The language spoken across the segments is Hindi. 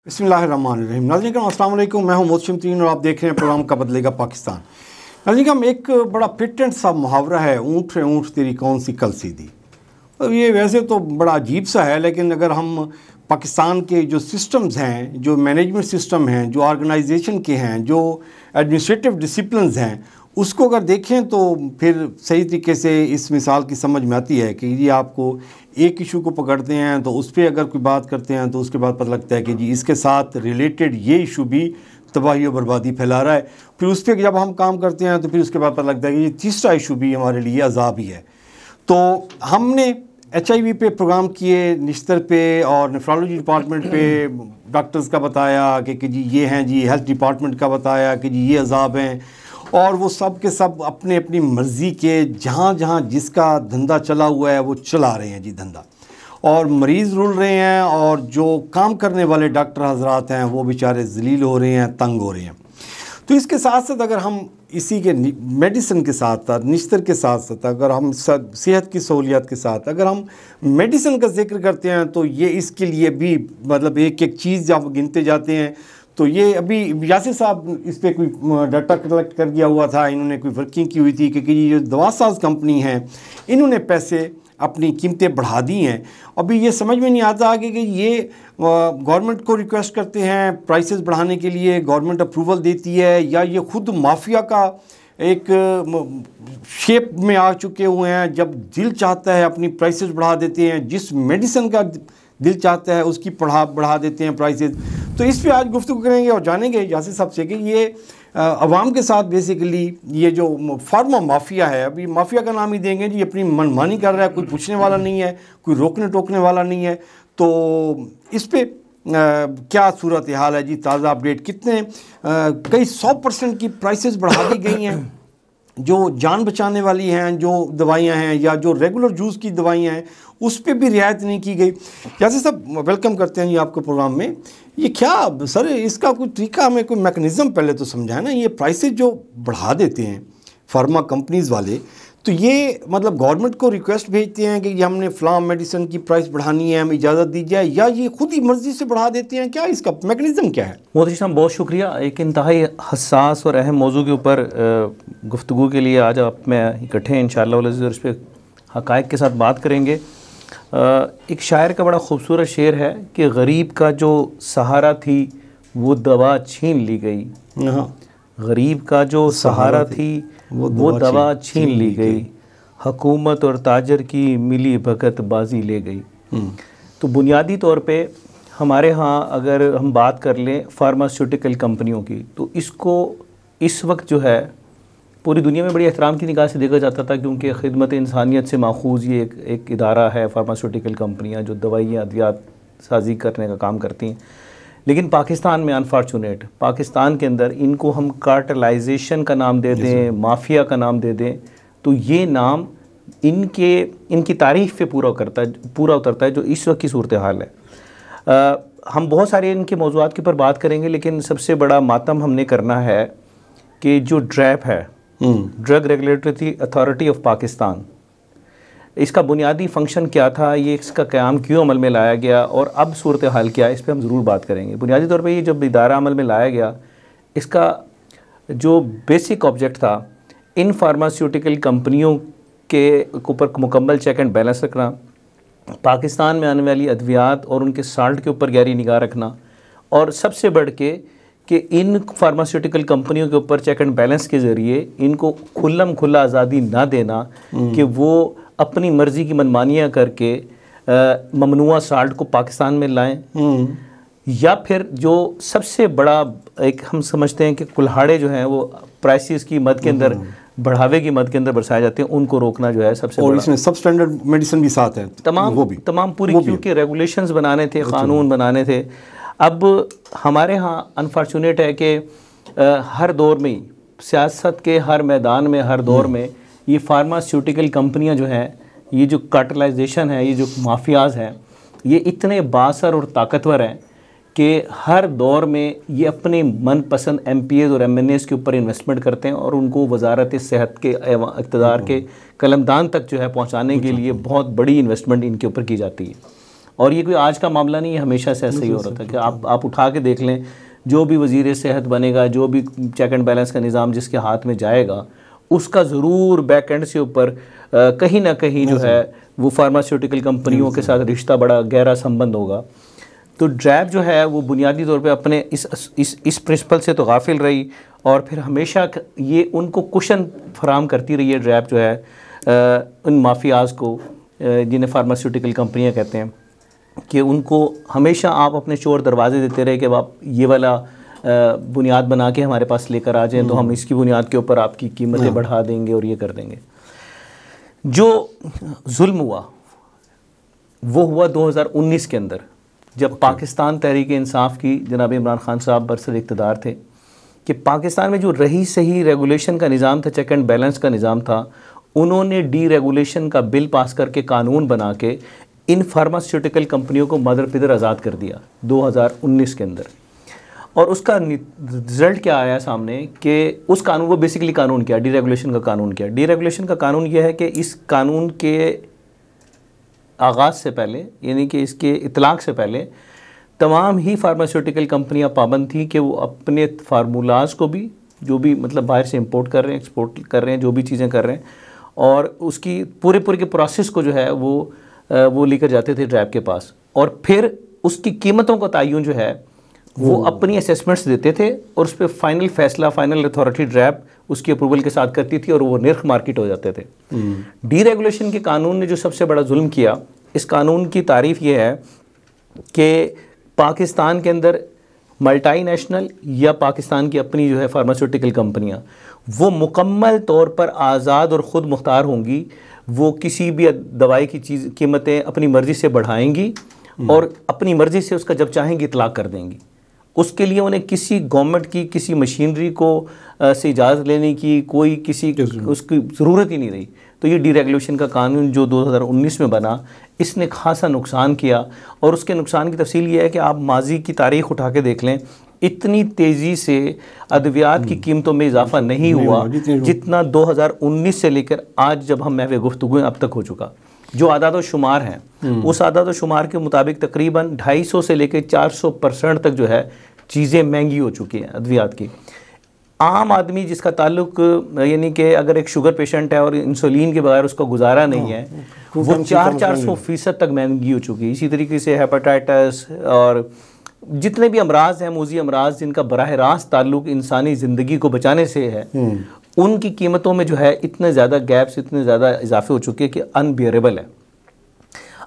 बिस्मिल्लाहिर्रहमानिर्रहीम। नाज़रीन अस्सलाम वालेकुम, मैं हूं मोहसिन तीन और आप देख रहे हैं प्रोग्राम का बदलेगा पाकिस्तान। नाज़रीन हम एक बड़ा पेटेंट सा मुहावरा है, ऊँट रे ऊँट तेरी कौन सी कल सीधी। अब ये वैसे तो बड़ा अजीब सा है, लेकिन अगर हम पाकिस्तान के जो सिस्टम्स हैं, जो मैनेजमेंट सिस्टम हैं, जो ऑर्गेनाइजेशन के हैं, जो एडमिनिस्ट्रेटिव डिसिप्लिन्स हैं, उसको अगर देखें तो फिर सही तरीके से इस मिसाल की समझ में आती है कि ये आपको एक इशू को पकड़ते हैं तो उस पर अगर कोई बात करते हैं तो उसके बाद पता लगता है कि जी इसके साथ रिलेटेड ये इशू भी तबाही और बर्बादी फैला रहा है। फिर उस पर जब हम काम करते हैं तो फिर उसके बाद पता लगता है कि ये तीसरा इशू भी हमारे लिए अजाब ही है। तो हमने HIV पे प्रोग्राम किए, निश्तर पे और नेफ्रोलॉजी डिपार्टमेंट पे डॉक्टर्स का बताया कि जी ये हैं, जी हेल्थ डिपार्टमेंट का बताया कि जी ये अजाब हैं, और वो सब के सब अपने अपनी मर्ज़ी के जहाँ जहाँ जिसका धंधा चला हुआ है वो चला रहे हैं जी धंधा, और मरीज़ रुल रहे हैं और जो काम करने वाले डॉक्टर हजरात हैं वो बेचारे ज़लील हो रहे हैं, तंग हो रहे हैं। तो इसके साथ साथ अगर हम इसी के मेडिसिन के साथ साथ निश्तर के साथ साथ अगर हम सेहत की सहूलियत के साथ अगर हम मेडिसिन का जिक्र करते हैं तो ये इसके लिए भी मतलब एक एक चीज़ जब गिनते जाते हैं तो ये अभी यासिर साहब इस पर कोई डाटा कलेक्ट कर दिया हुआ था, इन्होंने कोई वर्किंग की हुई थी कि ये जो दवासाज कंपनी है इन्होंने पैसे अपनी कीमतें बढ़ा दी हैं। अभी ये समझ में नहीं आता कि ये गवर्नमेंट को रिक्वेस्ट करते हैं प्राइसेस बढ़ाने के लिए, गवर्नमेंट अप्रूवल देती है, या ये खुद माफिया का एक शेप में आ चुके हुए हैं, जब दिल चाहता है अपनी प्राइसेस बढ़ा देते हैं, जिस मेडिसिन का दिल चाहता है उसकी बढ़ा देते हैं प्राइसेस। तो इस पे आज गुफ्तगू करेंगे और जानेंगे यासिर साहब से कि ये अवाम के साथ बेसिकली ये जो फार्मा माफिया है, अभी माफिया का नाम ही देंगे जी, अपनी मनमानी कर रहा है, कोई पूछने वाला नहीं है, कोई रोकने टोकने वाला नहीं है। तो इस पे क्या सूरत हाल है जी, ताज़ा अपडेट कितने कई 100% की प्राइसेस बढ़ा दी गई हैं, जो जान बचाने वाली हैं जो दवाइयां हैं या जो रेगुलर यूज़ की दवाइयां हैं उस पर भी रियायत नहीं की गई। जैसे सब वेलकम करते हैं ये आपके प्रोग्राम में। ये क्या सर, इसका कोई तरीका, हमें कोई मैकेनिज़्म पहले तो समझाए ना। ये प्राइसेस जो बढ़ा देते हैं फार्मा कंपनीज़ वाले, तो ये मतलब गवर्नमेंट को रिक्वेस्ट भेजते हैं कि हमने फ़लाँ मेडिसिन की प्राइस बढ़ानी है, हमें इजाज़त दी जाए, या ये खुद ही मर्ज़ी से बढ़ा देते हैं? क्या इसका मैकेनिज़्म क्या है? मोदी साहब बहुत शुक्रिया, एक इंतहाई हसास और अहम मौजू के ऊपर गुफ्तगू के लिए आज आप में इकट्ठे हैं इंशाअल्लाह, और इस पर हक़ाइक़ के साथ बात करेंगे। एक शायर का बड़ा खूबसूरत शेर है कि गरीब का जो सहारा थी वो दवा छीन ली गई, गरीब का जो सहारा थी वो दवा छीन ली गई, हुकूमत और ताजर की मिली भगत बाजी ले गई। तो बुनियादी तौर पे हमारे यहाँ अगर हम बात कर लें फार्मास्यूटिकल कंपनियों की, तो इसको इस वक्त जो है पूरी दुनिया में बड़ी एहतराम की निगाह से देखा जाता था, क्योंकि खिदमत इंसानियत से माखूज़ ये एक इदारा है फार्मास्यूटिकल कंपनियाँ जो दवाइयाँ अद्वियात साजी करने का काम करती हैं। लेकिन पाकिस्तान में अनफॉर्चुनेट, पाकिस्तान के अंदर इनको हम कार्टेलाइजेशन का नाम दे दें, माफिया का नाम दे दें, तो ये नाम इनकी तारीफ़ पे पूरा उतरता है जो इस वक्त की सूरत हाल है। हम बहुत सारे इनके मौज़ूआत के ऊपर बात करेंगे, लेकिन सबसे बड़ा मातम हमने करना है कि जो ड्रैप है, drug regulatory authority of Pakistan, इसका बुनियादी फ़ंक्शन क्या था, ये इसका क़याम क्यों अमल में लाया गया और अब सूरत हाल क्या है, इस पर हम ज़रूर बात करेंगे। बुनियादी तौर पे ये जब इदारा अमल में लाया गया, इसका जो बेसिक ऑब्जेक्ट था इन फार्मास्यूटिकल कंपनियों के ऊपर मुकम्मल चेक एंड बैलेंस रखना, पाकिस्तान में आने वाली अद्वियात और उनके साल्ट के ऊपर गहरी निगाह रखना, और सबसे बढ़ के कि इन फार्मास्यूटिकल कंपनियों के ऊपर चेक एंड बैलेंस के ज़रिए इनको खुला आज़ादी ना देना कि वो अपनी मर्ज़ी की मनमानियाँ करके ममनुआ साल्ट को पाकिस्तान में लाएं, या फिर जो सबसे बड़ा एक हम समझते हैं कि कुल्हाड़े जो हैं वो प्राइसेस की मद के अंदर, बढ़ावे की मद के अंदर बरसाए जाते हैं, उनको रोकना जो है सबसे और बड़ा। इसमें सब स्टैंडर्ड मेडिसिन भी साथ है, तमाम पूरी, क्योंकि रेगुलेशंस बनाने थे, क़ानून बनाने थे। अब हमारे यहाँ अनफॉर्चुनेट है कि हर दौर में, सियासत के हर मैदान में, हर दौर में ये फार्मास्यूटिकल कंपनियां जो हैं, ये जो कार्टेलाइजेशन है, ये जो माफियाज हैं, ये इतने बासर और ताकतवर हैं कि हर दौर में ये अपने मनपसंद MPAs और MNAs के ऊपर इन्वेस्टमेंट करते हैं और उनको वजारत सेहत के इक़्तिदार के कलमदान तक जो है पहुँचाने के लिए बहुत बड़ी इन्वेस्टमेंट इनके ऊपर की जाती है। और ये कोई आज का मामला नहीं है, हमेशा से ऐसा ही हो रहा था कि आप उठा के देख लें, जो भी वज़ीर सेहत बनेगा, जो भी चेक एंड बैलेंस का निज़ाम जिसके हाथ में जाएगा, उसका ज़रूर बैक एंड से ऊपर कहीं ना कहीं जो है वो फार्मास्यूटिकल कंपनियों के साथ रिश्ता बड़ा गहरा संबंध होगा। तो ड्रैब जो है वो बुनियादी तौर पे अपने इस प्रिंसिपल से तो गाफिल रही, और फिर हमेशा ये उनको कुशन फराम करती रही है ड्रैब जो है उन माफियाज़ को, जिन्हें फार्मास्यूटिकल कंपनियां कहते हैं, कि उनको हमेशा आप अपने चोर दरवाजे देते रहे कि आप ये वाला बुनियाद बना के हमारे पास लेकर आ जाएं, तो हम इसकी बुनियाद के ऊपर आपकी कीमतें बढ़ा देंगे और ये कर देंगे। जो जुल्म हुआ वो हुआ 2019 के अंदर, जब पाकिस्तान तहरीक इंसाफ की जनाब इमरान खान साहब बरसर इक़्तिदार थे, कि पाकिस्तान में जो रही सही रेगुलेशन का निज़ाम था, चेक एंड बैलेंस का निज़ाम था, उन्होंने डी रेगुलेशन का बिल पास करके कानून बना के इन फार्मास्यूटिकल कंपनियों को मदर पिदर आज़ाद कर दिया 2019 के अंदर। और उसका रिज़ल्ट क्या आया सामने कि उस कानून, वो बेसिकली कानून क्या, डी रेगुलेशन का कानून क्या। डी रेगुलेशन का कानून यह है कि इस कानून के आगाज़ से पहले, यानी कि इसके इतलाक़ से पहले, तमाम ही फार्मास्यूटिकल कंपनियां पाबंद थी कि वो अपने फार्मूलाज को भी, जो भी मतलब बाहर से इंपोर्ट कर रहे हैं, एक्सपोर्ट कर रहे हैं, जो भी चीज़ें कर रहे हैं, और उसकी पूरे के प्रोसेस को जो है वो लेकर जाते थे ड्रैब के पास, और फिर उसकी कीमतों का तयन जो है वो अपनी असेसमेंट्स देते थे, और उस पर फाइनल फैसला, फाइनल अथॉरिटी ड्रैब उसकी अप्रूवल के साथ करती थी, और वो निर्ख मार्केट हो जाते थे। डी रेगुलेशन के कानून ने जो सबसे बड़ा जुल्म किया, इस कानून की तारीफ़ ये है कि पाकिस्तान के अंदर मल्टीनेशनल या पाकिस्तान की अपनी जो है फार्मास्यूटिकल कंपनियां, वो मुकम्मल तौर पर आज़ाद और ख़ुद मुख्तार होंगी। वो किसी भी दवाई की चीज़ कीमतें अपनी मर्ज़ी से बढ़ाएंगी और अपनी मर्ज़ी से उसका जब चाहेंगी इतलाक़ कर देंगी। उसके लिए उन्हें किसी गवर्नमेंट की किसी मशीनरी को से इजाज़त लेने की कोई किसी उसकी ज़रूरत ही नहीं रही। तो ये डी रेगुलेशन का कानून जो 2019 में बना, इसने खासा नुकसान किया, और उसके नुकसान की तफसील ये है कि आप माजी की तारीख़ उठा के देख लें, इतनी तेज़ी से अद्वियात की कीमतों में इजाफा नहीं हुआ जितना 2019 से लेकर आज जब हम महवे गुफ्तगू अब तक हो चुका। जो आदाद व शुमार हैं, उस आदाद व शुमार के मुताबिक तकरीबन 250 से लेकर 400% तक जो है चीज़ें महंगी हो चुकी हैं अद्वियात की। आम आदमी जिसका ताल्लुक, यानी कि अगर एक शुगर पेशेंट है और इंसुलिन के बगैर उसका गुजारा नहीं है, वो 400% तक महंगी हो चुकी है। इसी तरीके से हेपेटाइटिस और जितने भी अमराज हैं, मौजी अमराज जिनका बराह रास्त ताल्लुक इंसानी ज़िंदगी को बचाने से है, उनकी कीमतों में जो है इतने ज़्यादा गैप्स, इतने ज़्यादा इजाफे हो चुके हैं कि अनबियरेबल है।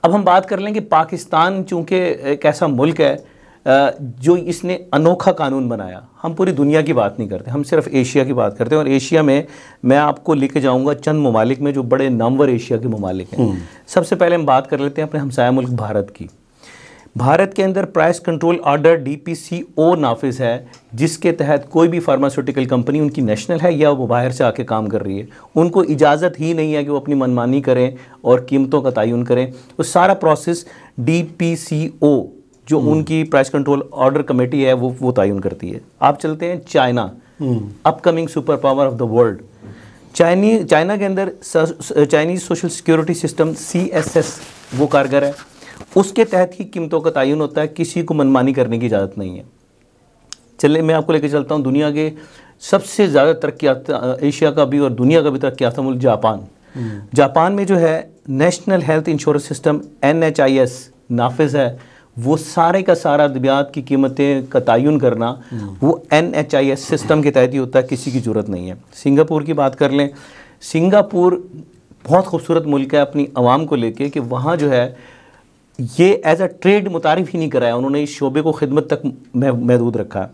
अब हम बात कर लें कि पाकिस्तान चूँकि एक ऐसा मुल्क है जो इसने अनोखा कानून बनाया। हम पूरी दुनिया की बात नहीं करते, हम सिर्फ एशिया की बात करते हैं, और एशिया में मैं आपको लेके जाऊंगा चंद ममालिक में जो बड़े नामवर एशिया के ममालिक हैं। सबसे पहले हम बात कर लेते हैं अपने हमसाया मुल्क भारत की। भारत के अंदर प्राइस कंट्रोल ऑर्डर DPCO नाफिज है, जिसके तहत कोई भी फार्मास्यूटिकल कंपनी, उनकी नेशनल है या वो बाहर से आके काम कर रही है, उनको इजाज़त ही नहीं है कि वो अपनी मनमानी करें और कीमतों का तयन करें। वो सारा प्रोसेस DPCO जो उनकी प्राइस कंट्रोल ऑर्डर कमेटी है वो तयन करती है। आप चलते हैं China, upcoming super power of the world. China के अंदर Chinese social security system CSS वो कारगर है, उसके तहत ही कीमतों का तयन होता है, किसी को मनमानी करने की इजाज़त नहीं है। चलिए मैं आपको लेकर चलता हूँ दुनिया के सबसे ज़्यादा तरक्की याफ्ता, एशिया का भी और दुनिया का भी तरक्की याफ्ता मुल्क जापान। जापान में जो है national health insurance system NHIS नाफिज है। वो सारे का सारा अद्वियात की कीमतें का तयन करना वो NHIS सिस्टम के तहत ही होता है, किसी की ज़रूरत नहीं है। सिंगापुर की बात कर लें, सिंगापुर बहुत खूबसूरत मुल्क है अपनी आवाम को लेके, कि वहाँ जो है ये एज अ ट्रेड मुतारिफ ही नहीं कराया, उन्होंने इस शोबे को खिदमत तक महदूद रखा है।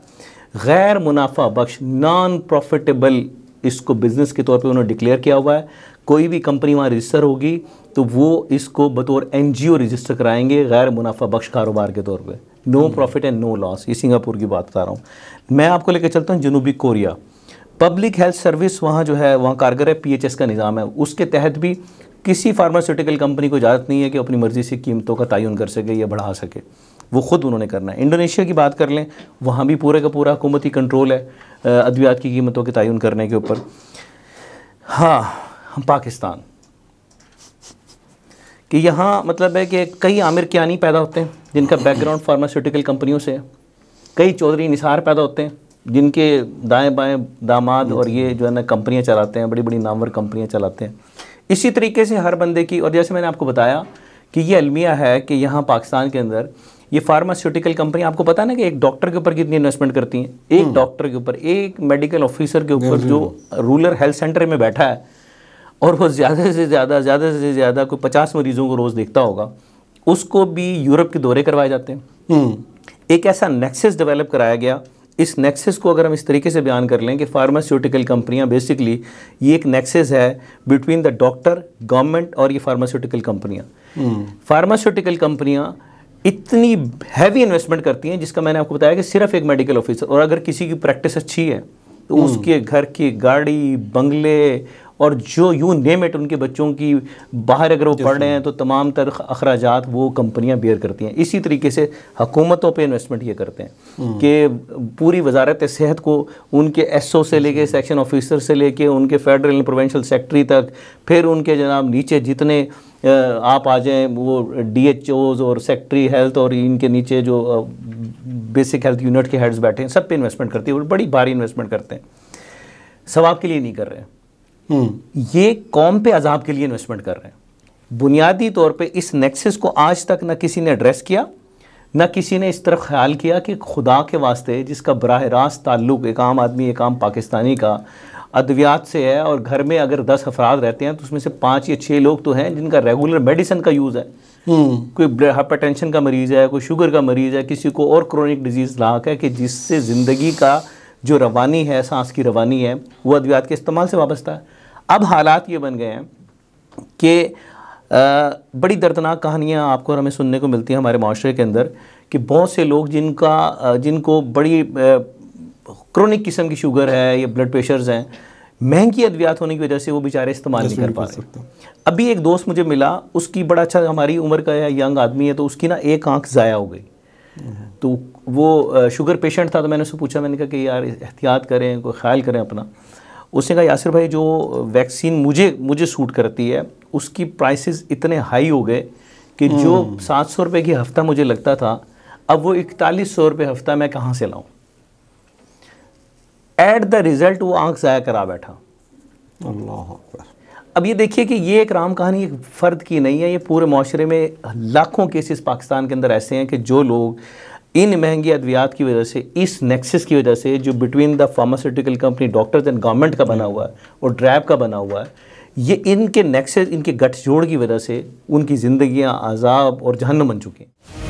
गैर मुनाफा बख्श, नॉन प्रॉफिटेबल, इसको बिज़नेस के तौर पे उन्होंने डिक्लेयर किया हुआ है। कोई भी कंपनी वहाँ रजिस्टर होगी तो वो इसको बतौर NGO रजिस्टर कराएंगे, गैर मुनाफा बख्श कारोबार के तौर पे, no profit and no loss. ये सिंगापुर की बात बता रहा हूँ। मैं आपको लेकर चलता हूँ जनूबी कोरिया। पब्लिक हेल्थ सर्विस वहाँ जो है वहाँ कारगर है, PHS का निज़ाम है, उसके तहत भी किसी फार्मास्यूटिकल कंपनी को इजाज़त नहीं है कि अपनी मर्ज़ी से कीमतों का तयन कर सके या बढ़ा सके, वो ख़ुद उन्होंने करना है। इंडोनेशिया की बात कर लें, वहाँ भी पूरे का पूरा हुकूमती कंट्रोल है अद्वियात की कीमतों के तयन करने के ऊपर। हाँ, हम पाकिस्तान, कि यहाँ मतलब है कि कई आमिर कियानी पैदा होते हैं जिनका बैकग्राउंड फार्मास्यूटिकल कंपनियों से है, कई चौधरी निसार पैदा होते हैं जिनके दाएं बाएं दामाद और ये जो है ना कंपनियाँ चलाते हैं, बड़ी बड़ी नामवर कंपनियाँ चलाते हैं। इसी तरीके से हर बंदे की, और जैसे मैंने आपको बताया कि ये अलमिया है कि यहाँ पाकिस्तान के अंदर ये फार्मास्यूटिकल कंपनी, आपको पता है ना कि एक डॉक्टर के ऊपर कितनी इन्वेस्टमेंट करती हैं, एक डॉक्टर के ऊपर, एक मेडिकल ऑफिसर के ऊपर जो रूरल हेल्थ सेंटर में बैठा है और वो ज़्यादा से ज़्यादा कोई 50 मरीज़ों को रोज़ देखता होगा, उसको भी यूरोप के दौरे करवाए जाते हैं। एक ऐसा नेक्सस डेवलप कराया गया। इस नेक्सस को अगर हम इस तरीके से बयान कर लें कि फार्मास्यूटिकल कंपनियां बेसिकली ये एक नेक्सस है बिटवीन द डॉक्टर, गवर्नमेंट और ये फार्मास्यूटिकल कंपनियां। फार्मास्यूटिकल कंपनियां इतनी हैवी इन्वेस्टमेंट करती हैं जिसका मैंने आपको बताया कि सिर्फ एक मेडिकल ऑफिसर, और अगर किसी की प्रैक्टिस अच्छी है तो उसके घर की गाड़ी, बंगले और जो यू नेम इट, उनके बच्चों की बाहर अगर वो पढ़ रहे हैं तो तमाम तर अखराजात वो कंपनियां बेयर करती हैं। इसी तरीके से हुकूमतों पे इन्वेस्टमेंट ये करते हैं कि पूरी वजारत सेहत को उनके एसओ से लेके, सेक्शन ऑफिसर से लेके, उनके फेडरल एंड प्रोविंशियल सेक्रेटरी तक, फिर उनके जनाब नीचे जितने आप आ जाएँ वो DHOs और सेक्रेटरी हेल्थ और इनके नीचे जो बेसिक हेल्थ यूनिट के हेड्स बैठे हैं, सब पे इन्वेस्टमेंट करती है और बड़ी भारी इन्वेस्टमेंट करते हैं। सवाब के लिए नहीं कर रहे हैं, ये कौम पे अजाब के लिए इन्वेस्टमेंट कर रहे हैं। बुनियादी तौर पे इस नेक्सस को आज तक ना किसी ने एड्रेस किया, ना किसी ने इस तरफ ख्याल किया कि खुदा के वास्ते जिसका बराह रास्त ताल्लुक़ एक आम आदमी, एक आम पाकिस्तानी का अद्वियात से है, और घर में अगर 10 अफराद रहते हैं तो उसमें से 5 या 6 लोग तो हैं जिनका रेगुलर मेडिसिन का यूज़ है। कोई हाइपरटेंशन का मरीज़ है, कोई शुगर का मरीज़ है, किसी को और क्रोनिक डिजीज़ लाक है कि जिससे ज़िंदगी का जो रवानी है, सांस की रवानी है, वो अद्वियात के इस्तेमाल से वाबस्ता है। अब हालात ये बन गए हैं कि बड़ी दर्दनाक कहानियाँ आपको और हमें सुनने को मिलती हैं हमारे माशरे के अंदर कि बहुत से लोग जिनको बड़ी क्रोनिक किस्म की शुगर है या ब्लड प्रेशर्स हैं, महंगी अद्वियात होने की वजह से वो बेचारे इस्तेमाल नहीं कर पा रहे। अभी एक दोस्त मुझे मिला, उसकी बड़ा अच्छा हमारी उम्र का या यंग आदमी है, तो उसकी ना एक आंख ज़ाया हो गई। तो वो शुगर पेशेंट था, तो मैंने उससे पूछा, मैंने कहा कि यार एहतियात करें, कोई ख्याल करें अपना। उसने कहा यासिर भाई जो वैक्सीन मुझे सूट करती है उसकी प्राइसेस इतने हाई हो गए कि जो 700 रुपये की हफ़्ता मुझे लगता था, अब वो 4100 रुपये हफ़्ता मैं कहाँ से लाऊं। एट द रिज़ल्ट वो आंख ज़ाया करा बैठा। अल्लाह अकबर। अब ये देखिए कि ये एक राम कहानी एक फ़र्द की नहीं है, ये पूरे माशरे में लाखों केसेस पाकिस्तान के अंदर ऐसे हैं कि जो लोग इन महंगी अद्वियात की वजह से, इस नेक्सस की वजह से जो between the pharmaceutical company, doctors and government का बना हुआ है और ड्रैब का बना हुआ है, ये इनके नेक्सस, इनके गठजोड़ की वजह से उनकी ज़िंदगियाँ अज़ाब और जहन्नम बन चुकी हैं।